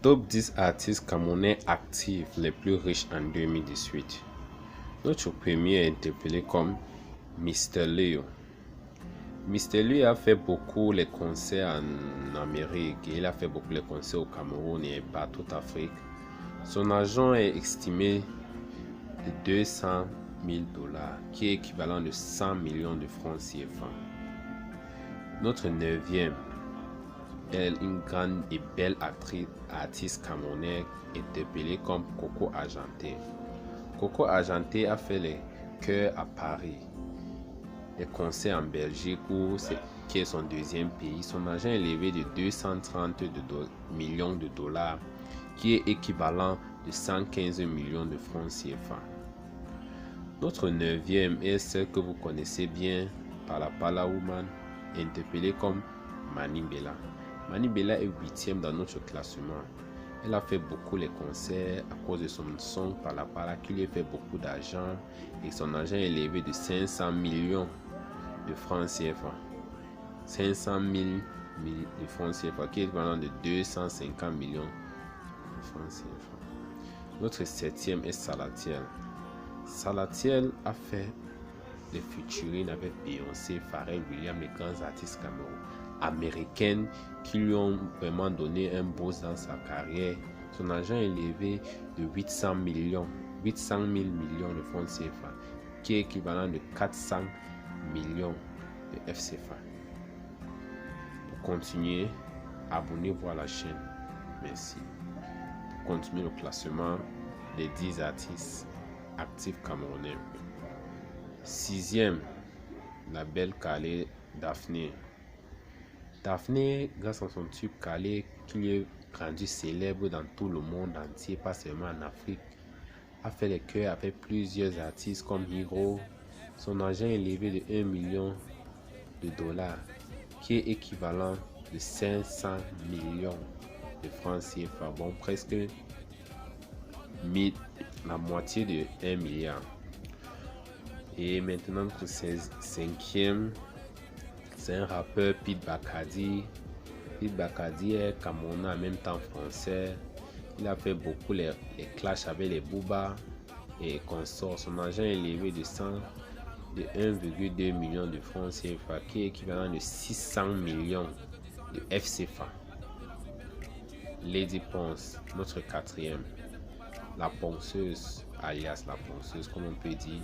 Top 10 artistes camerounais actifs les plus riches en 2018. Notre premier est interpellé comme Mr. Leo. Mr. Leo a fait beaucoup les concerts en Amérique et il a fait beaucoup les concerts au Cameroun et partout en Afrique. Son argent est estimé de 200 000 $, qui est équivalent de 100 millions de francs CFA. Notre neuvième est une grande et belle artiste camerounaise interpellée comme Coco Argenté. Coco Argenté a fait les chœurs à Paris, les concerts en Belgique qui est son deuxième pays. Son argent est élevé de 230 millions de $, qui est équivalent de 115 millions de francs CFA. Notre neuvième est celle que vous connaissez bien par la Pala Woman, interpellée comme Mani Bella. Mani Bella est 8e dans notre classement. Elle a fait beaucoup les concerts à cause de son son par la Pala qui lui a fait beaucoup d'argent et son argent est élevé de 500 millions de francs CFA. 500 000 de francs CFA qui est équivalent de 250 millions de francs CFA. Notre 7e est Salatiel. Salatiel a fait des featuring avec Beyoncé, Pharrell Williams, les grands artistes américaines qui lui ont vraiment donné un boost dans sa carrière. Son argent est élevé de 800 000 millions de francs CFA, qui est équivalent de 400 millions de FCFA. Pour continuer, abonnez-vous à la chaîne. Merci. Pour continuer le classement des 10 artistes actifs camerounais. 6e, la belle Calais Daphné. Daphné, grâce à son tube Calais, qui lui est rendu célèbre dans tout le monde entier, pas seulement en Afrique, a fait les chœurs avec plusieurs artistes comme Hiro. Son argent est élevé de 1 million de $, qui est équivalent de 500 millions de francs CFA. Bon, presque la moitié de 1 milliard. Et maintenant, pour 5e, c'est un rappeur, Pete Bacardi. Pete Bacardi est camerounais en même temps français. Il a fait beaucoup les clashs avec les Booba et consorts. Son argent est élevé de 1,2 million de francs CFA, qui est équivalent de 600 millions de FCFA. Lady Ponce, notre 4e. La ponceuse, alias la ponceuse, comme on peut dire.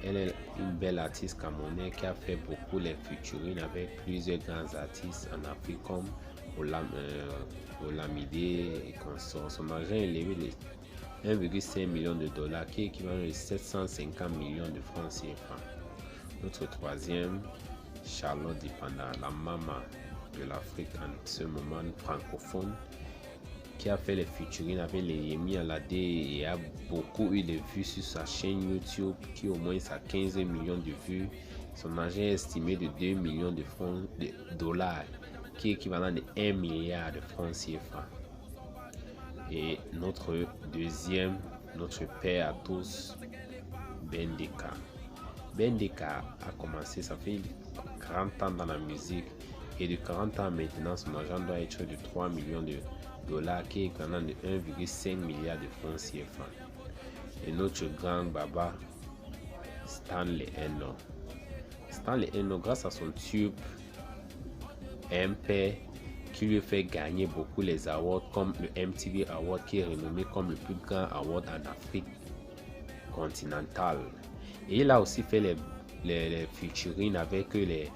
Elle est une belle artiste camerounaise qui a fait beaucoup les featuring avec plusieurs grands artistes en Afrique comme Olamide et consorts. Son argent est élevé de 1,5 million de $, qui est équivalent de 750 millions de francs CFA. Notre 3e, Charlotte Dipanda, la maman de l'Afrique en ce moment francophone, qui a fait les featuring avec les Yemi Alade et a beaucoup eu de vues sur sa chaîne YouTube qui au moins a 15 millions de vues. Son argent est estimé de 2 millions de francs de $, qui est équivalent de 1 milliard de francs CFA. Et notre deuxième, notre père à tous, Bendeka. Bendeka a commencé, ça fait 40 ans dans la musique et de 40 ans maintenant, son argent doit être de 3 millions de $, qui est équivalent de 1,5 milliard de francs CFA. Et notre grand baba, Stanley Eno. Stanley Eno, grâce à son tube MP, qui lui fait gagner beaucoup les awards comme le MTV Award, qui est renommé comme le plus grand award en Afrique continentale. Et il a aussi fait les featuring avec les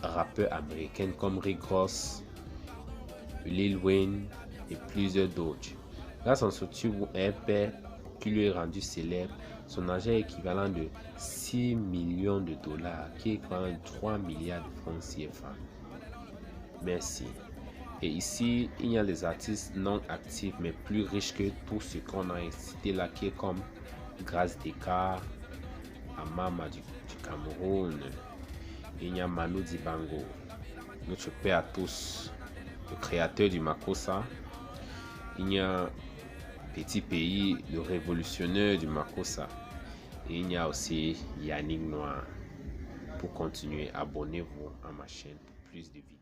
rappeurs américains comme Rick Ross, Lil Wayne et plusieurs d'autres. Grâce à son tube MP qui lui est rendu célèbre, son argent est équivalent de 6 millions de $, qui est équivalent de 3 milliards de francs CFA. Merci. Et ici, il y a des artistes non actifs mais plus riches que tout ce qu'on a cité là, qui est comme Grace Descartes, Amama du Cameroun. Il y a Manu Dibango, notre père à tous, le créateur du Makossa. Il y a Petit Pays, le révolutionnaire du Makossa. Et il y a aussi Yannick Noir. Pour continuer, abonnez-vous à ma chaîne pour plus de vidéos.